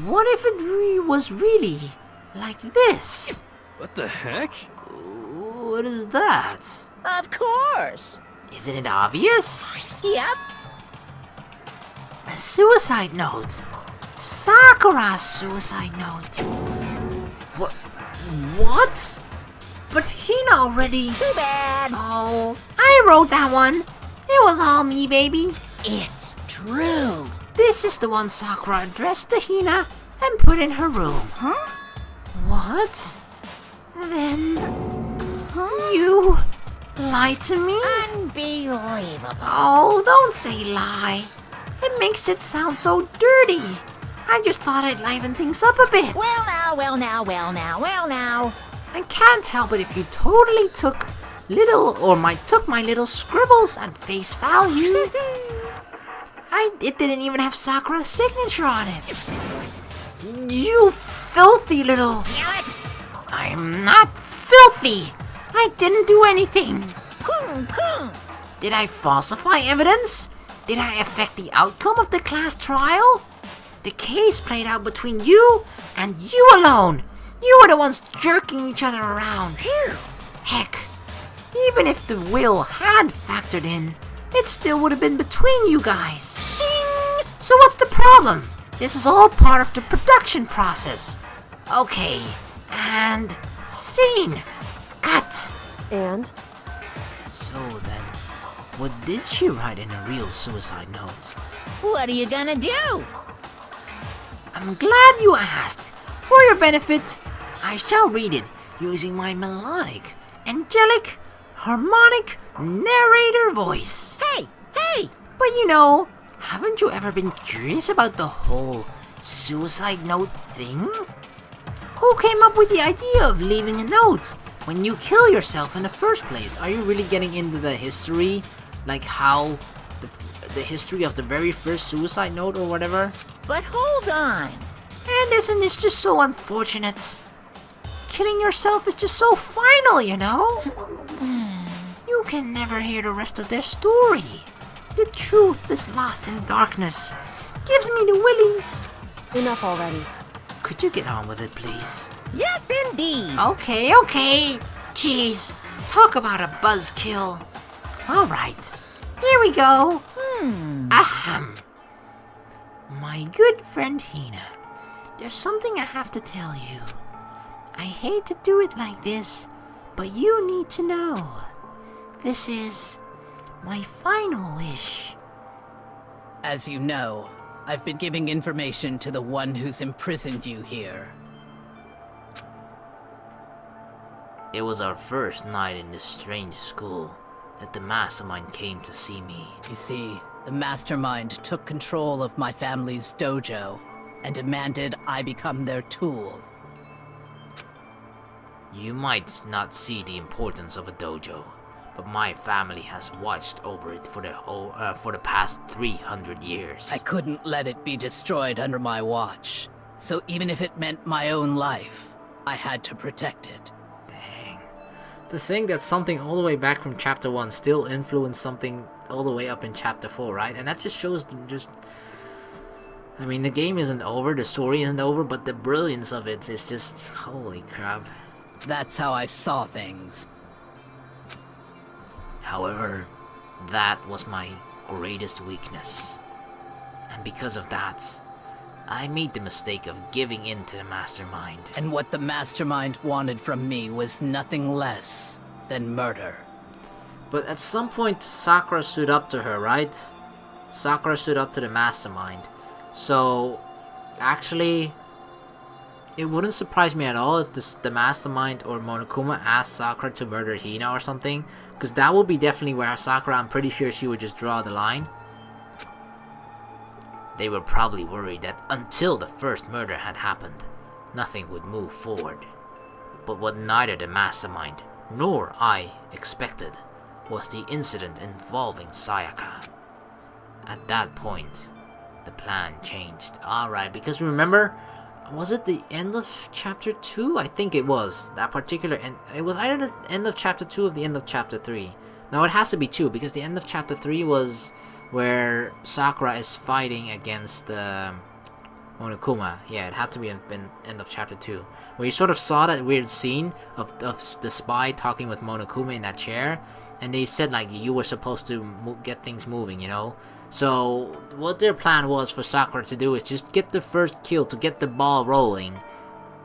What if it was really like this? What the heck? What is that? Of course. Isn't it obvious? Yep. A suicide note. Sakura's suicide note. What? But Hina already... Too bad. Oh, I wrote that one. It was all me, baby. It's true. This is the one Sakura addressed to Hina and put in her room. Huh? What? Then... You lied to me? Unbelievable. Oh, don't say lie. It makes it sound so dirty. I just thought I'd liven things up a bit. Well now. I can't help it if you totally took my little scribbles at face value. It didn't even have Sakura's signature on it. You filthy little... Damn it. I'm not filthy. I didn't do anything. Boom. Did I falsify evidence? Did I affect the outcome of the class trial? The case played out between you and you alone. You were the ones jerking each other around. Phew. Heck, even if the will had factored in, it still would have been between you guys. Shing. So what's the problem? This is all part of the production process. Okay, and scene. Cut. And? So then, what did she write in a real suicide note? What are you gonna do? I'm glad you asked. For your benefit, I shall read it using my melodic, angelic, harmonic narrator voice. Hey. But you know, haven't you ever been curious about the whole suicide note thing? Who came up with the idea of leaving a note when you kill yourself in the first place? Are you really getting into the history? Like how the history of the very first suicide note or whatever? But hold on. And isn't this just so unfortunate? Killing yourself is just so final, you know? You can never hear the rest of their story. The truth is lost in darkness. Gives me the willies. Enough already. Could you get on with it, please? Yes, indeed. Okay. Jeez, talk about a buzzkill. Alright, here we go. Ahem. My good friend Hina, there's something I have to tell you. I hate to do it like this, but you need to know. This is my final wish. As you know, I've been giving information to the one who's imprisoned you here. It was our first night in this strange school that the mastermind came to see me. You see, the mastermind took control of my family's dojo and demanded I become their tool. You might not see the importance of a dojo, but my family has watched over it for the past 300 years. I couldn't let it be destroyed under my watch, so even if it meant my own life, I had to protect it. Dang. To think that something all the way back from chapter 1 still influenced something all the way up in chapter 4, right? And that just shows I mean, the game isn't over, the story isn't over, but the brilliance of it is just, holy crap. That's how I saw things. However, that was my greatest weakness. And because of that, I made the mistake of giving in to the mastermind. And what the mastermind wanted from me was nothing less than murder. But at some point, Sakura stood up to her, right? Sakura stood up to the mastermind. So, actually, it wouldn't surprise me at all if the mastermind or Monokuma asked Sakura to murder Hina or something. Because that would be definitely where Sakura, I'm pretty sure she would just draw the line. They were probably worried that until the first murder had happened, nothing would move forward. But what neither the mastermind nor I expected was the incident involving Sayaka. At that point, the plan changed. Alright, because remember, was it the end of chapter 2? I think it was. That particular end. It was either the end of chapter 2 or the end of chapter 3. Now it has to be 2, because the end of chapter 3 was where Sakura is fighting against Monokuma. Yeah, it had to have been end of chapter 2. Where you sort of saw that weird scene of the spy talking with Monokuma in that chair. And they said, like, you were supposed to get things moving, you know? So, what their plan was for Sakura to do is just get the first kill to get the ball rolling.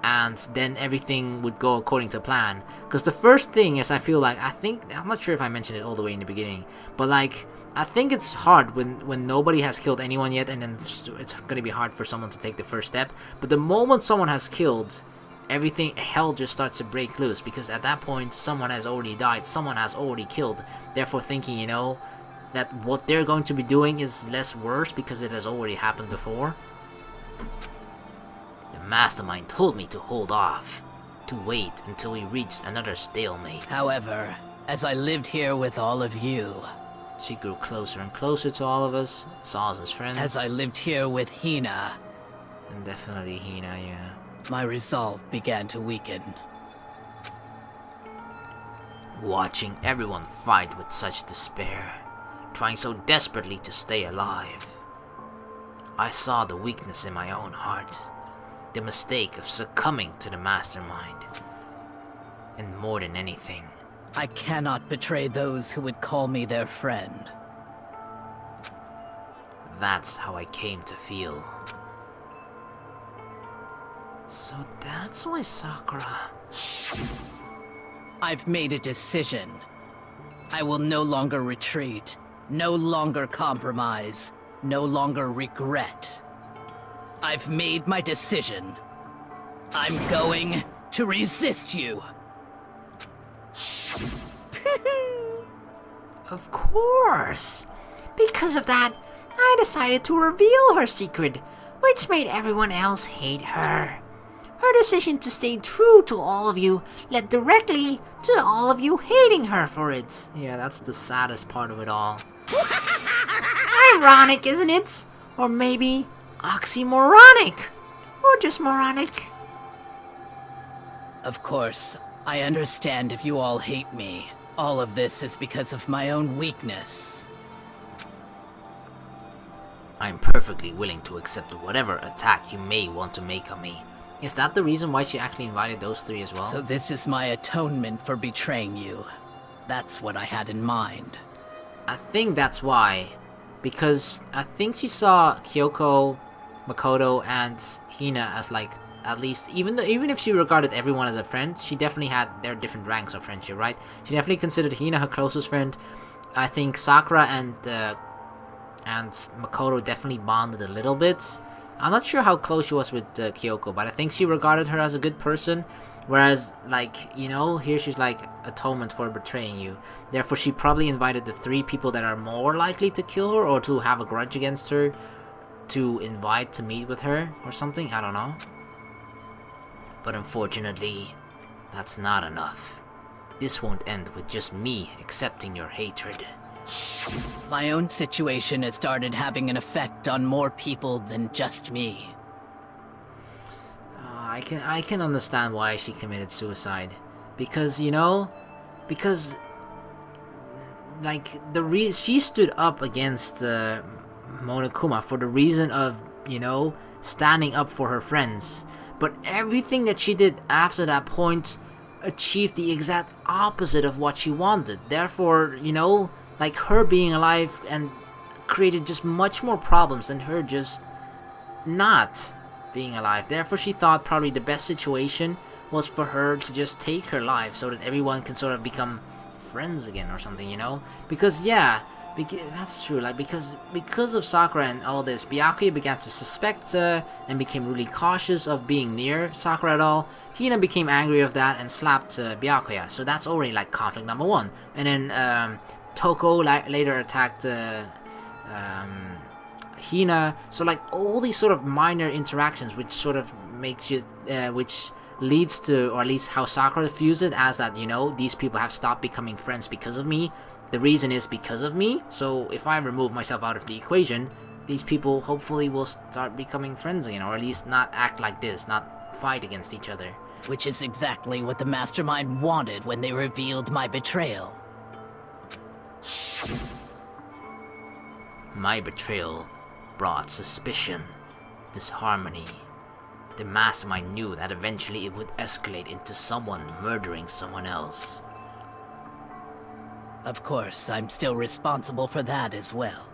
And then everything would go according to plan. Because the first thing is, I feel like, I'm not sure if I mentioned it all the way in the beginning. But, like, I think it's hard when nobody has killed anyone yet. And then it's going to be hard for someone to take the first step. But the moment someone has killed, hell just starts to break loose, because at that point someone has already died, someone has already killed, therefore thinking, you know, that what they're going to be doing is less worse because it has already happened before. The mastermind told me to hold off, to wait until we reached another stalemate. However, as I lived here with all of you, she grew closer and closer to all of us, saw us as friends. As I lived here with Hina, and definitely Hina, yeah. My resolve began to weaken. Watching everyone fight with such despair, trying so desperately to stay alive, I saw the weakness in my own heart, the mistake of succumbing to the mastermind. And more than anything, I cannot betray those who would call me their friend. That's how I came to feel. So that's why Sakura... I've made a decision. I will no longer retreat, no longer compromise, no longer regret. I've made my decision. I'm going to resist you. Of course. Because of that, I decided to reveal her secret, which made everyone else hate her. Her decision to stay true to all of you led directly to all of you hating her for it. Yeah, that's the saddest part of it all. Ironic, isn't it? Or maybe oxymoronic. Or just moronic. Of course, I understand if you all hate me. All of this is because of my own weakness. I'm perfectly willing to accept whatever attack you may want to make on me. Is that the reason why she actually invited those three as well? So this is my atonement for betraying you. That's what I had in mind. I think that's why. Because I think she saw Kyoko, Makoto, and Hina as like, at least, even if she regarded everyone as a friend, she definitely had their different ranks of friendship, right? She definitely considered Hina her closest friend. I think Sakura and Makoto definitely bonded a little bit. I'm not sure how close she was with Kyoko, but I think she regarded her as a good person. Whereas, like, you know, here she's like, atonement for betraying you. Therefore, she probably invited the three people that are more likely to kill her or to have a grudge against her to invite to meet with her or something. I don't know. But unfortunately, that's not enough. This won't end with just me accepting your hatred. My own situation has started having an effect on more people than just me. I can understand why she committed suicide, because you know, like she stood up against Monokuma for the reason of, you know, standing up for her friends, but everything that she did after that point achieved the exact opposite of what she wanted. Therefore, you know, like her being alive and created just much more problems than her just not being alive. Therefore, she thought probably the best situation was for her to just take her life so that everyone can sort of become friends again or something, you know? Because yeah, that's true. Like because of Sakura and all this, Byakuya began to suspect and became really cautious of being near Sakura at all. Hina became angry of that and slapped Byakuya. So that's already like conflict number one. And then Toko later attacked Hina. So like all these sort of minor interactions, which sort of makes you, which leads to, or at least how Sakura views it as that, you know, these people have stopped becoming friends because of me. The reason is because of me. So if I remove myself out of the equation, these people hopefully will start becoming friends again, or at least not act like this, not fight against each other. Which is exactly what the mastermind wanted when they revealed my betrayal. My betrayal brought suspicion. disharmony. The mastermind knew that eventually it would escalate into someone murdering someone else. Of course, I'm still responsible for that as well.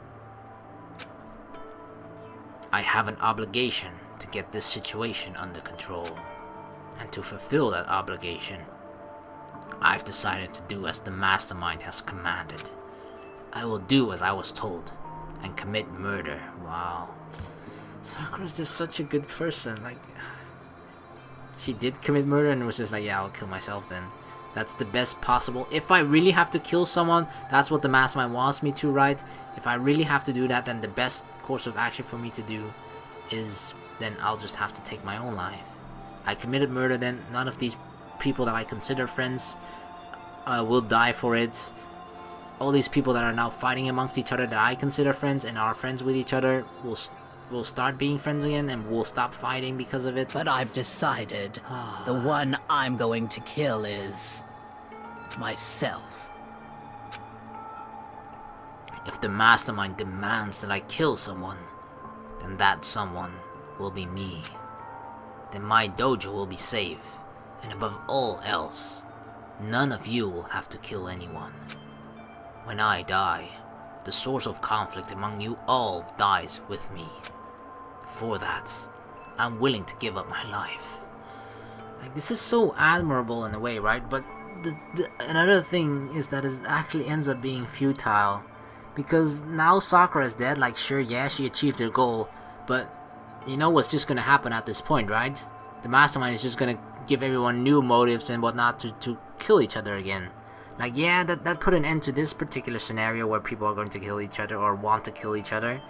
I have an obligation to get this situation under control. And to fulfill that obligation, I've decided to do as the mastermind has commanded. I will do as I was told and commit murder. Wow. Sakura's just such a good person. Like, she did commit murder and was just like, yeah, I'll kill myself then. That's the best possible. If I really have to kill someone, that's what the mastermind wants me to, right? If I really have to do that, then the best course of action for me to do is then I'll just have to take my own life. I committed murder, then none of these people that I consider friends will die for it. All these people that are now fighting amongst each other that I consider friends and are friends with each other will start being friends again and will stop fighting because of it. But I've decided the one I'm going to kill is myself. If the mastermind demands that I kill someone, then that someone will be me. Then my dojo will be safe, and above all else, none of you will have to kill anyone. When I die, the source of conflict among you all dies with me. For that, I'm willing to give up my life. Like, this is so admirable in a way, right? But another thing is that it actually ends up being futile. Because now Sakura is dead, like, sure, yeah, she achieved her goal, but you know what's just gonna happen at this point, right? The mastermind is just gonna give everyone new motives and whatnot to kill each other again. Like, yeah, that put an end to this particular scenario where people are going to kill each other or want to kill each other.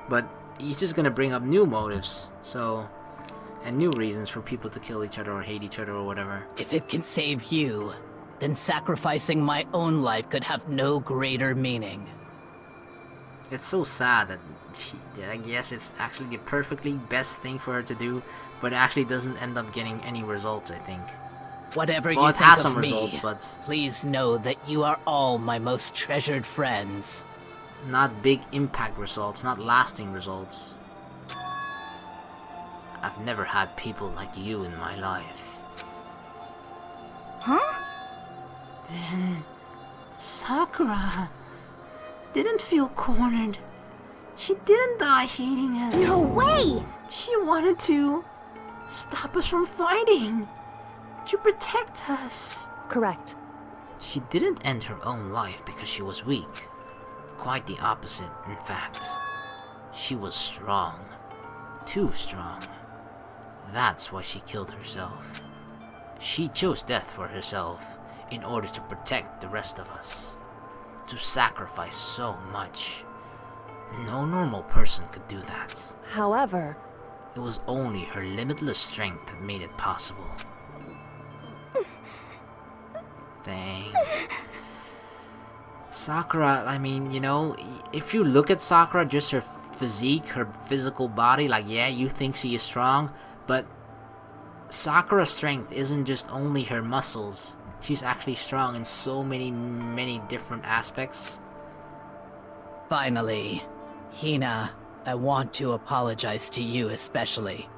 But he's just gonna bring up new motives, so, and new reasons for people to kill each other or hate each other or whatever. If it can save you, then sacrificing my own life could have no greater meaning. It's so sad that I guess it's actually the perfectly best thing for her to do, but it actually doesn't end up getting any results, I think. Whatever Well, you it think has of some me, results, but please know that you are all my most treasured friends. not big impact results, not lasting results. I've never had people like you in my life. Huh? Then Sakura didn't feel cornered. She didn't die hating us. No way! She wanted to stop us from fighting, to protect us. Correct. She didn't end her own life because she was weak. Quite the opposite, in fact. She was strong. Too strong. That's why she killed herself. She chose death for herself in order to protect the rest of us. To sacrifice so much. No normal person could do that. However, It was only her limitless strength that made it possible. Dang. Sakura, I mean, you know, if you look at Sakura, just her physique, her physical body, like, yeah, you think she is strong, but Sakura's strength isn't just only her muscles. She's actually strong in so many different aspects. Finally, Hina, I want to apologize to you especially.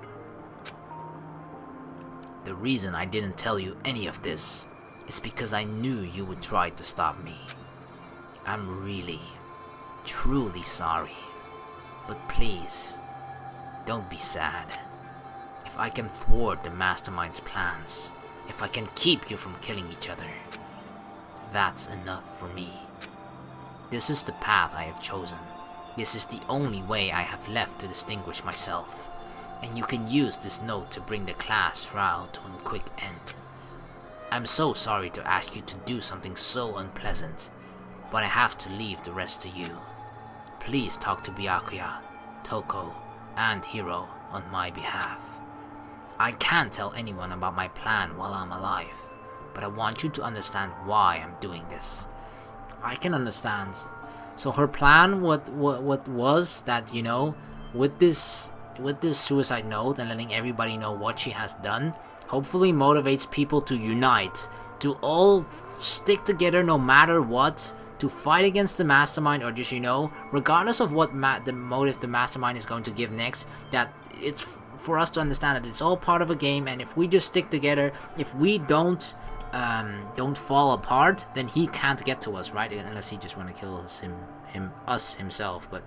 The reason I didn't tell you any of this is because I knew you would try to stop me. I'm really, truly sorry. But please, don't be sad. If I can thwart the mastermind's plans, if I can keep you from killing each other, that's enough for me. This is the path I have chosen. This is the only way I have left to distinguish myself. And you can use this note to bring the class trial to a quick end. I'm so sorry to ask you to do something so unpleasant, but I have to leave the rest to you. Please talk to Byakuya, Toko, and Hiro on my behalf. I can't tell anyone about my plan while I'm alive, but I want you to understand why I'm doing this. I can understand. So her plan, what was that, you know, with this suicide note and letting everybody know what she has done, hopefully motivates people to unite, to all stick together no matter what, to fight against the mastermind, or just, you know, regardless of what the motive the mastermind is going to give next, that it's for us to understand that it's all part of a game, and if we just stick together, if we don't fall apart, then he can't get to us, right? Unless he just want to kill us himself. But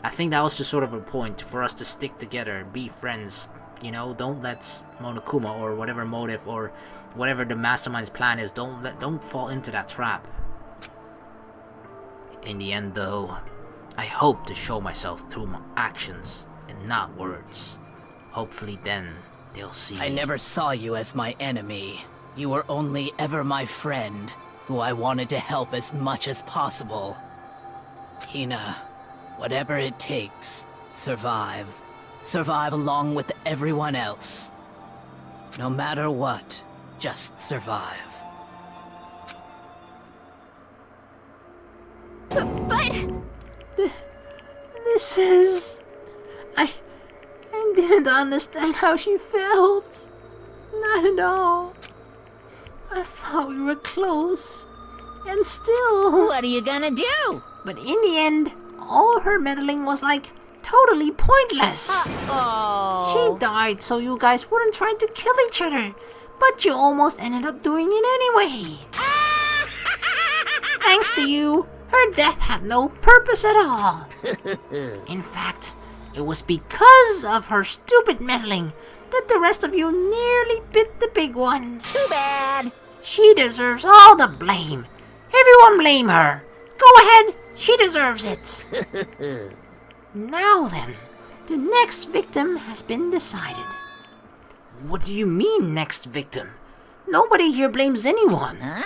I think that was just sort of a point for us to stick together, be friends. You know, don't let Monokuma or whatever motive or whatever the mastermind's plan is, don't fall into that trap. In the end, though, I hope to show myself through my actions and not words. Hopefully then they'll see. I never saw you as my enemy. You were only ever my friend, who I wanted to help as much as possible. Hina, whatever it takes, survive. Survive along with everyone else. No matter what, just survive. But... This is... I didn't understand how she felt. Not at all. I thought we were close. And still... What are you gonna do? But in the end, all her meddling was like totally pointless. Oh. She died so you guys wouldn't try to kill each other. But you almost ended up doing it anyway. Thanks to you, her death had no purpose at all. In fact, it was because of her stupid meddling that the rest of you nearly bit the big one. Too bad. She deserves all the blame. Everyone blame her. Go ahead, she deserves it. Now then, the next victim has been decided. What do you mean, next victim? Nobody here blames anyone. Huh?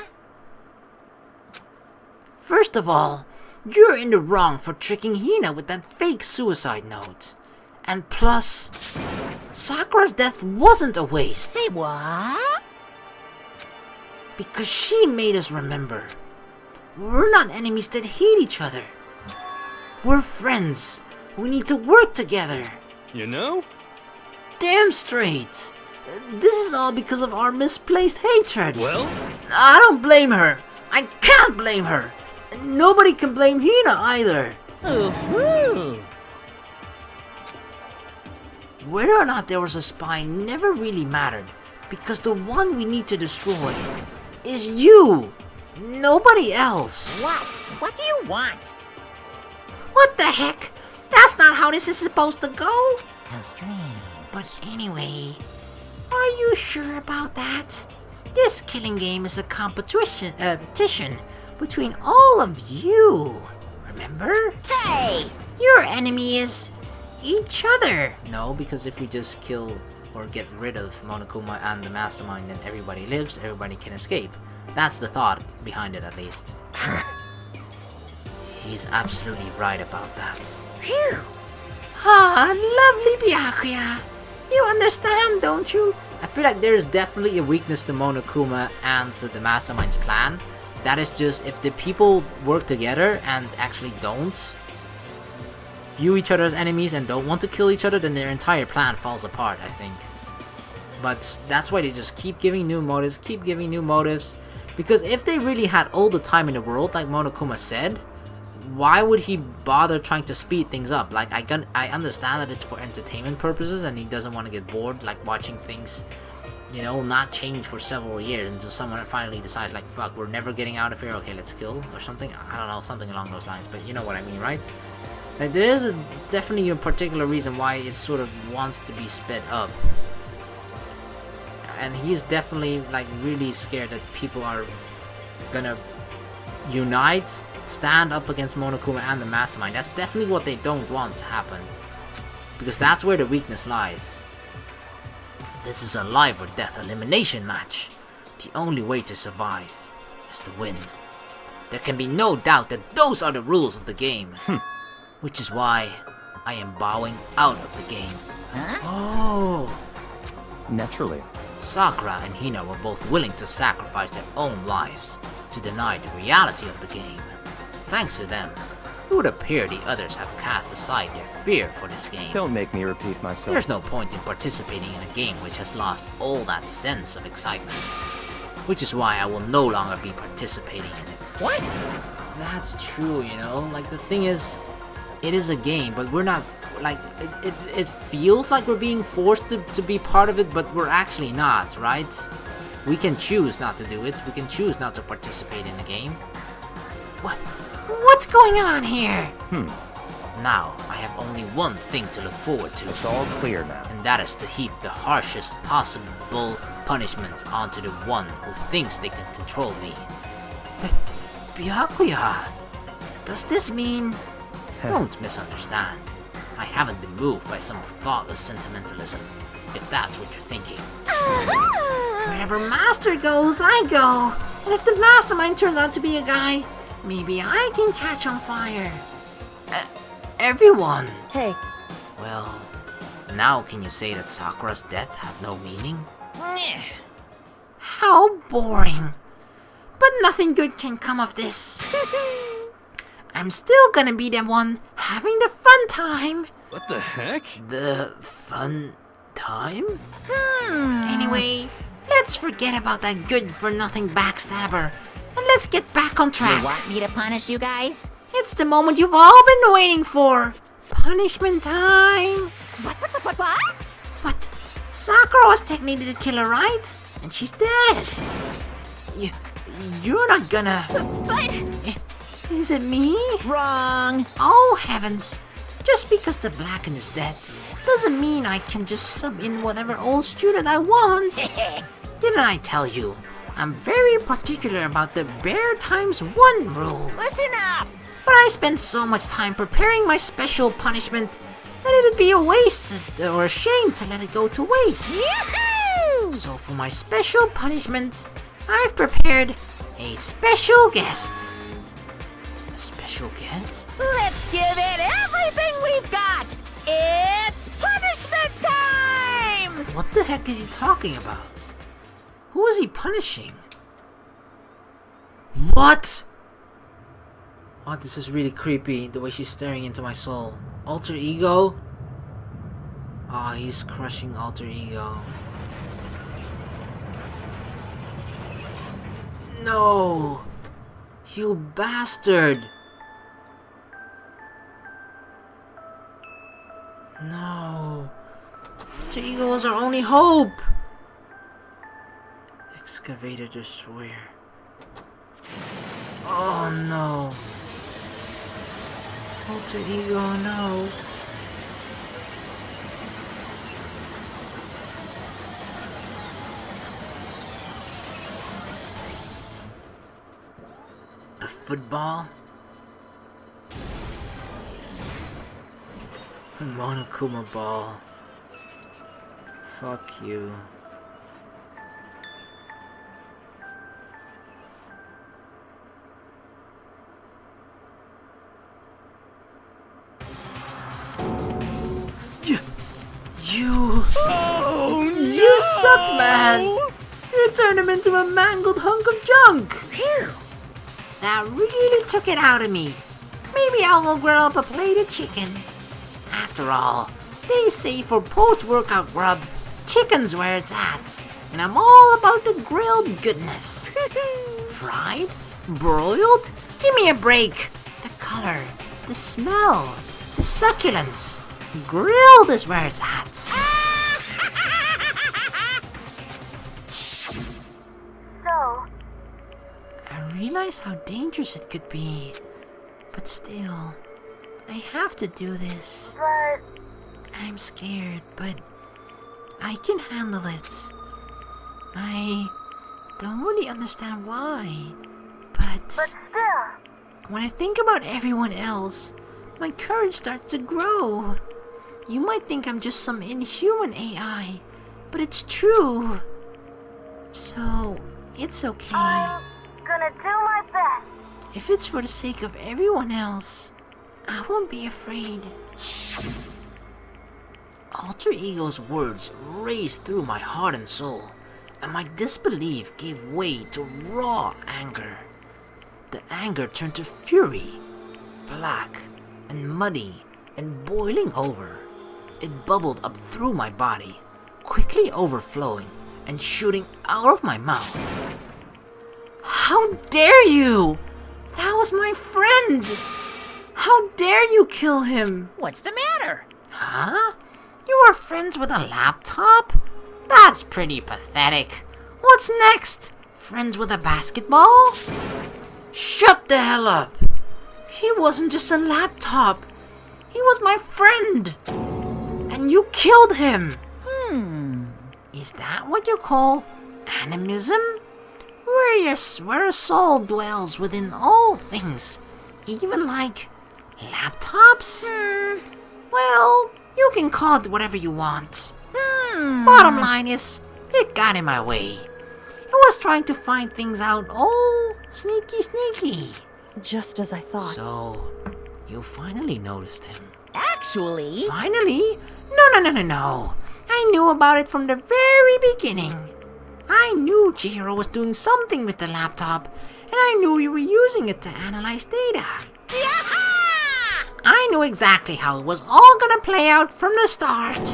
First of all, you're in the wrong for tricking Hina with that fake suicide note. And plus, Sakura's death wasn't a waste. Say what? Because she made us remember. We're not enemies that hate each other. We're friends. We need to work together. You know? Damn straight. This is all because of our misplaced hatred. Well? I don't blame her. I can't blame her. Nobody can blame Hina either. Ooh-hoo. Whether or not there was a spy never really mattered, because the one we need to destroy is you. Nobody else. What? What do you want? What the heck? That's not how this is supposed to go. How strange. But anyway, are you sure about that? This killing game is a competition between all of you. Remember? Hey! Your enemy is each other. No, because if we just kill or get rid of Monokuma and the mastermind, then everybody lives, everybody can escape. That's the thought behind it, at least. He's absolutely right about that. Phew! Ah, lovely Byakuya. You understand, don't you? I feel like there is definitely a weakness to Monokuma and to the mastermind's plan. That is just, if the people work together and actually don't view each other as enemies and don't want to kill each other, then their entire plan falls apart, I think. But that's why they just keep giving new motives, because if they really had all the time in the world, like Monokuma said, why would he bother trying to speed things up? Like, I understand that it's for entertainment purposes and he doesn't want to get bored, like watching things, you know, not change for several years until someone finally decides, like, fuck, we're never getting out of here, okay, let's kill, or something. I don't know, something along those lines, but you know what I mean, right? Like, there is definitely a particular reason why it sort of wants to be sped up. And he's definitely, like, really scared that people are gonna unite, stand up against Monokuma and the mastermind. That's definitely what they don't want to happen, because that's where the weakness lies. This is a life or death elimination match. The only way to survive is to win. There can be no doubt that those are the rules of the game. Which is why I am bowing out of the game. Huh? Oh. Naturally. Sakura and Hina were both willing to sacrifice their own lives to deny the reality of the game. Thanks to them, it would appear the others have cast aside their fear for this game. Don't make me repeat myself. There's no point in participating in a game which has lost all that sense of excitement. Which is why I will no longer be participating in it. What? That's true, you know? Like, the thing is, it is a game, but we're not like, it feels like we're being forced to be part of it, but we're actually not, right? We can choose not to do it. We can choose not to participate in the game. What's going on here? Now, I have only one thing to look forward to. It's all clear now. And that is to heap the harshest possible punishment onto the one who thinks they can control me. Byakuya, does this mean... Don't misunderstand. I haven't been moved by some thoughtless sentimentalism, if that's what you're thinking. Wherever Master goes, I go. And if the mastermind turns out to be a guy, maybe I can catch on fire. Everyone. Hey. Well, now can you say that Sakura's death had no meaning? How boring. But nothing good can come of this. I'm still gonna be the one having the fun time. What the heck? The fun time? Anyway, let's forget about that good-for-nothing backstabber, and let's get back on track. You want me to punish you guys? It's the moment you've all been waiting for. Punishment time. What? But Sakura was technically the killer, right? And she's dead. You're not gonna... But... Is it me? Wrong. Oh heavens. Just because the Blacken is dead doesn't mean I can just sub in whatever old student I want. Didn't I tell you? I'm very particular about the bare times 1 rule. Listen up. But I spent so much time preparing my special punishment that it'd be a waste or a shame to let it go to waste. Yoo-hoo! So for my special punishment, I've prepared a special guest. A special guest? Let's give it everything we've got. It's punishment time. What the heck is he talking about? Who is he punishing? What? Oh, this is really creepy, the way she's staring into my soul. Alter ego? Ah, he's crushing alter ego. No! You bastard! No! Alter ego was our only hope! Excavator destroyer. Oh no! Alter ego, no! A football? A Monokuma ball. Fuck you. You suck, man! You turned him into a mangled hunk of junk! Phew. That really took it out of me. Maybe I'll go grill up a plate of chicken. After all, they say for post-workout grub, chicken's where it's at. And I'm all about the grilled goodness. Fried? Broiled? Give me a break. The color, the smell, the succulence. Grilled is where it's at. So, I realize how dangerous it could be. But still, I have to do this. but I'm scared, but I can handle it. I don't really understand why, but still, when I think about everyone else, my courage starts to grow. You might think I'm just some inhuman AI, but it's true. So, it's okay. I'm gonna do my best. If it's for the sake of everyone else, I won't be afraid. Alter Ego's words raced through my heart and soul, and my disbelief gave way to raw anger. The anger turned to fury, black and muddy and boiling over. It bubbled up through my body, quickly overflowing and shooting out of my mouth. How dare you! That was my friend! How dare you kill him? What's the matter? Huh? You are friends with a laptop? That's pretty pathetic. What's next? Friends with a basketball? Shut the hell up! He wasn't just a laptop. He was my friend. And you killed him. Is that what you call animism? Where a soul dwells within all things, even like laptops? Well, you can call it whatever you want. Bottom line is, it got in my way. It was trying to find things out all sneaky. Just as I thought. So, you finally noticed him. Actually, Finally? No. I knew about it from the very beginning. I knew Chihiro was doing something with the laptop, and I knew you were using it to analyze data. I knew exactly how it was all gonna play out from the start.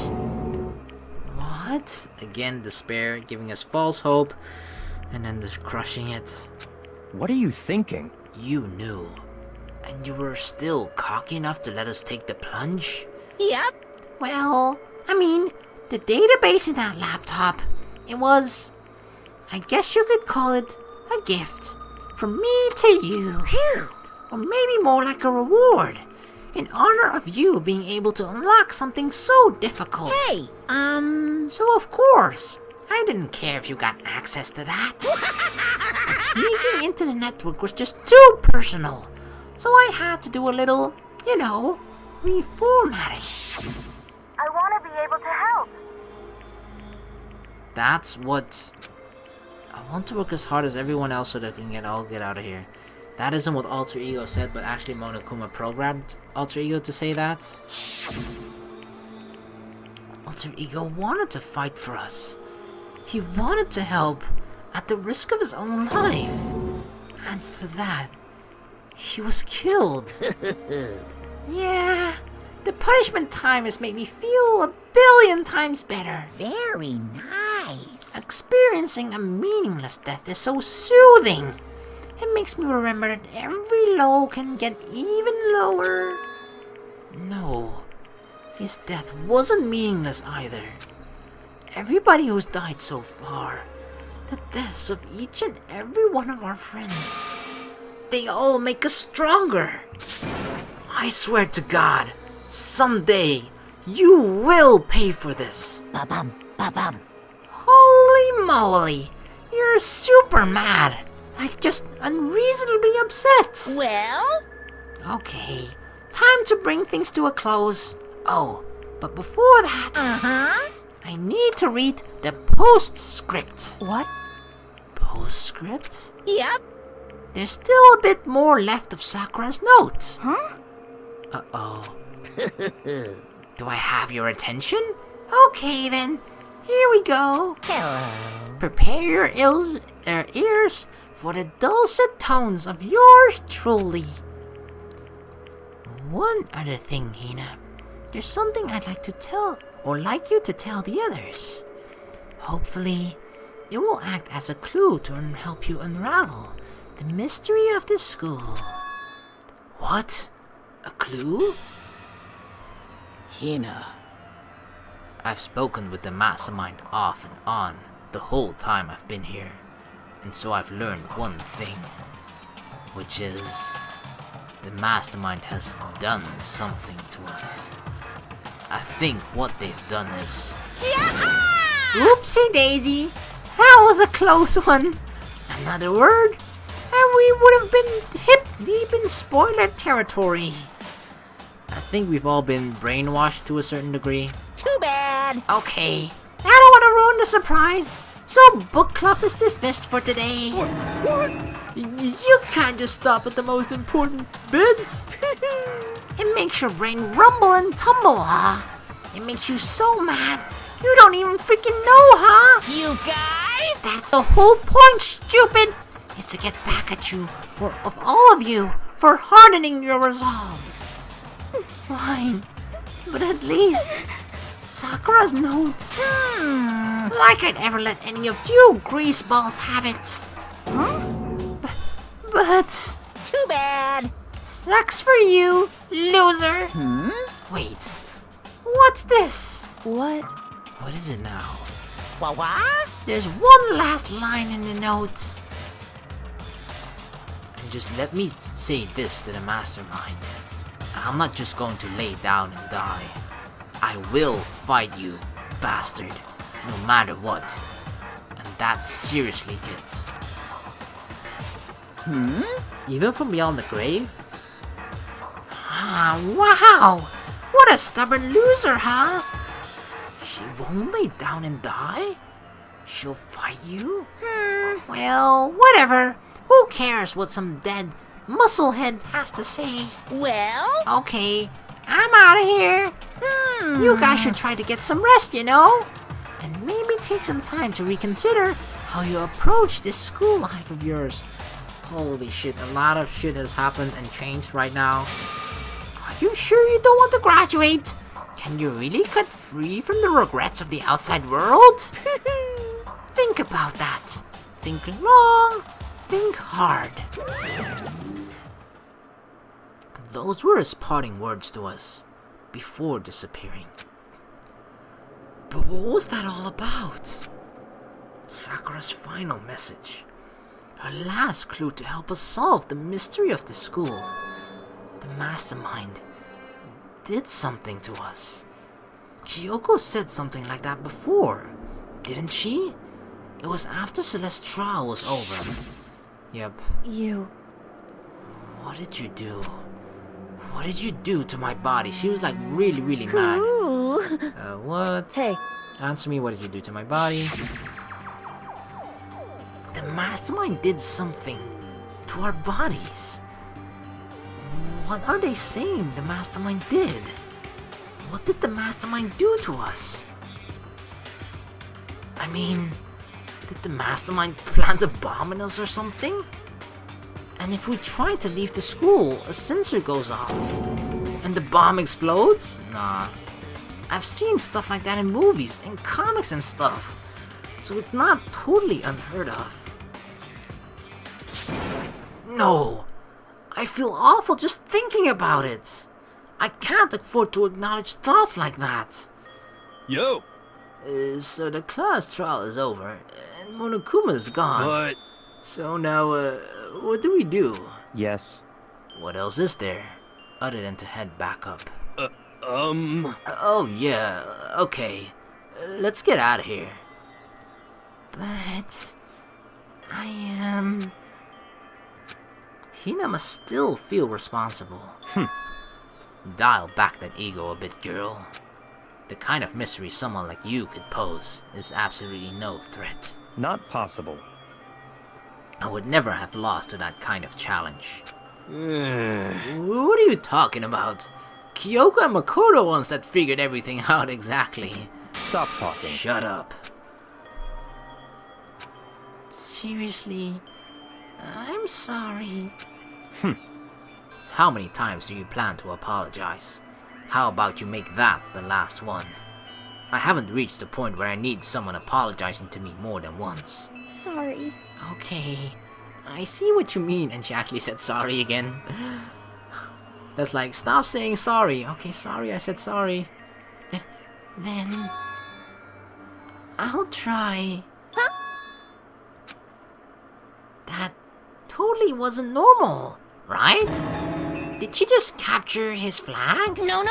What? Again, despair, giving us false hope, and then just crushing it. What are you thinking? You knew. And you were still cocky enough to let us take the plunge? yep. Well, I mean, the database in that laptop, it was, I guess you could call it a gift from me to you. Or maybe more like a reward, in honor of you being able to unlock something so difficult. Hey, So of course, I didn't care if you got access to that. But sneaking into the network was just too personal, so I had to do a little, reformatting. I want to be able to help. That's what... I want to work as hard as everyone else so that we can all get out of here. That isn't what Alter Ego said, but actually Monokuma programmed Alter Ego to say that. Alter Ego wanted to fight for us. He wanted to help at the risk of his own life. And for that, he was killed. Yeah, the punishment time has made me feel 1,000,000,000 times better. very nice. Experiencing a meaningless death is so soothing. It makes me remember that every low can get even lower. No, his death wasn't meaningless either. Everybody who's died so far, the deaths of each and every one of our friends, they all make us stronger. I swear to God, someday you will pay for this. Ba-bum, ba-bum. Holy moly, you're super mad. Like just unreasonably upset. Well, Okay, time to bring things to a close. Oh, but before that, I need to read the postscript. What? Postscript? yep. There's still a bit more left of Sakura's note. Huh? Uh-oh. Do I have your attention? Okay then, here we go. Hello. Prepare your ears for the dulcet tones of yours truly. One other thing, Hina. There's something I'd like to tell, or like you to tell the others. Hopefully, it will act as a clue to help you unravel the mystery of this school. What? A clue? Hina. I've spoken with the mastermind off and on the whole time I've been here, and so I've learned one thing, which is the mastermind has done something to us. I think what they've done is... Oopsie daisy! That was a close one! Another word, and we would have been hip deep in spoiler territory. I think we've all been brainwashed to a certain degree. Too bad. Okay, I don't want to ruin the surprise, so book club is dismissed for today. What? You can't just stop at the most important bits. It makes your brain rumble and tumble, huh? It makes you so mad, you don't even freaking know, huh? You guys? That's the whole point, stupid! Is to get back at you, of all of you, for hardening your resolve. Fine, but at least Sakura's note. Like I'd ever let any of you greaseballs have it. But Too bad. sucks for you, loser. Wait, What's this? What? What is it now? What? There's one last line in the note. And just let me say this to the mastermind. I'm not just going to lay down and die. I will fight you, bastard, no matter what. And that's seriously it. Even from beyond the grave? Ah, wow! What a stubborn loser, huh? She won't lay down and die? She'll fight you? Well, whatever. Who cares what some dead musclehead has to say? Well? Okay, I'm out of here. You guys should try to get some rest, you know? And maybe take some time to reconsider how you approach this school life of yours. Holy shit, a lot of shit has happened and changed right now. Are you sure you don't want to graduate? Can you really cut free from the regrets of the outside world? Think about that. Think long, think hard. Those were his parting words to us, before disappearing. But what was that all about? Sakura's final message. Her last clue to help us solve the mystery of the school. The mastermind did something to us. Kyoko said something like that before, didn't she? It was after Celeste's trial was over. Yep. You. What did you do? What did you do to my body? She was like really mad. Ooh. What? Hey. Answer me, what did you do to my body? The mastermind did something to our bodies. What are they saying the mastermind did? What did the mastermind do to us? I mean, did the mastermind plant a bomb in us or something? And if we try to leave the school, a sensor goes off and the bomb explodes? Nah. I've seen stuff like that in movies and comics and stuff, so it's not totally unheard of. No, I feel awful just thinking about it. I can't afford to acknowledge thoughts like that. Yo! So the class trial is over, and Monokuma is gone. What? So now, what do we do? Yes. What else is there, other than to head back up? Oh, yeah, okay. Let's get out of here. But Hina must still feel responsible. Dial back that ego a bit, girl. The kind of mystery someone like you could pose is absolutely no threat. Not possible. I would never have lost to that kind of challenge. What are you talking about? Kyoko and Makoto ones that figured everything out exactly. Stop talking. Shut up. Seriously, I'm sorry. How many times do you plan to apologize? How about you make that the last one? I haven't reached the point where I need someone apologizing to me more than once. Sorry. Okay, I see what you mean. And she actually said sorry again. That's like, stop saying sorry. Okay, sorry, I said sorry. Then I'll try. That totally wasn't normal, right? Did she just capture his flag? No.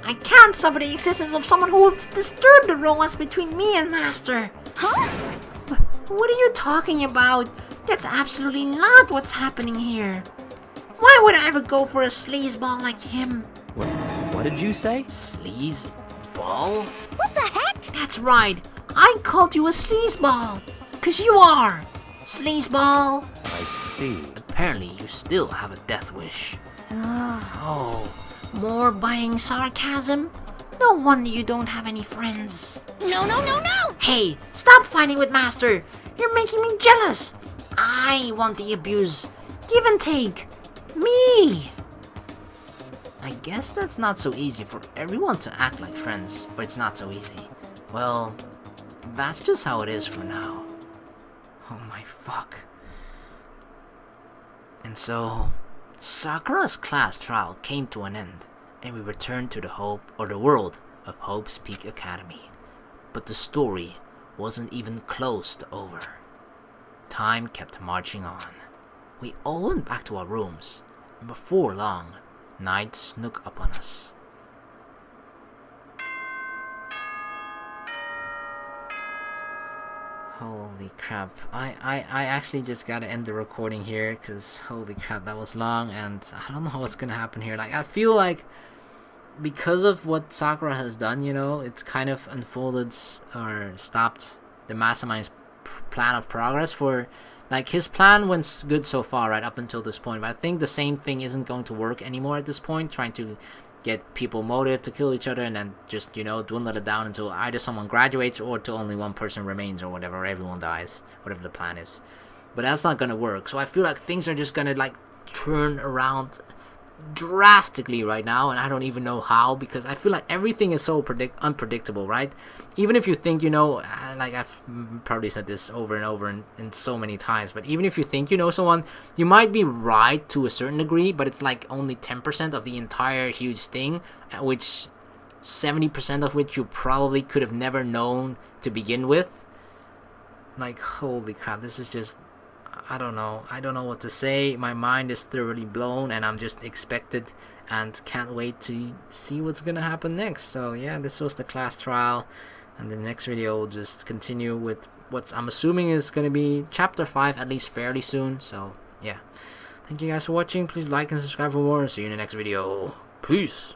I can't suffer the existence of someone who will disturb the romance between me and Master. Huh? What are you talking about? That's absolutely not what's happening here. Why would I ever go for a sleazeball like him? What did you say? Sleazeball? What the heck? That's right. I called you a sleazeball. 'Cause you are. Sleazeball. I see. Apparently you still have a death wish. Oh, more biting sarcasm? No wonder you don't have any friends. No. Hey, stop fighting with Master. You're making me jealous. I want the abuse. Give and take. Me. I guess that's not so easy for everyone to act like friends, or it's not so easy. Well, that's just how it is for now. Oh my fuck. And so, Sakura's class trial came to an end, and we returned to the world of Hope's Peak Academy. But the story wasn't even close to over. Time kept marching on. We all went back to our rooms, and before long, night snuck up on us. Holy crap. I actually just gotta end the recording here, because holy crap, that was long, and I don't know what's gonna happen here. Like, I feel like because of what Sakura has done, you know, it's kind of unfolded or stopped the mastermind's plan of progress for, like, his plan went good so far, right, up until this point, but I think the same thing isn't going to work anymore at this point, trying to get people motive to kill each other and then just, you know, dwindle it down until either someone graduates or till only one person remains or whatever, or everyone dies, whatever the plan is. But that's not gonna work, so I feel like things are just gonna, like, turn around drastically right now, and I don't even know how, because I feel like everything is so unpredictable, right? Even if you think, you know, like I've probably said this over and over and so many times, but even if you think you know someone, you might be right to a certain degree, but it's like only 10% of the entire huge thing, which 70% of which you probably could have never known to begin with. Like, holy crap, this is just, I don't know what to say. My mind is thoroughly blown, and I'm just expected and can't wait to see what's gonna happen next. So yeah, this was the class trial, and the next video will just continue with what I'm assuming is gonna be chapter 5 at least fairly soon. So yeah, thank you guys for watching. Please like and subscribe for more. See you in the next video. Peace.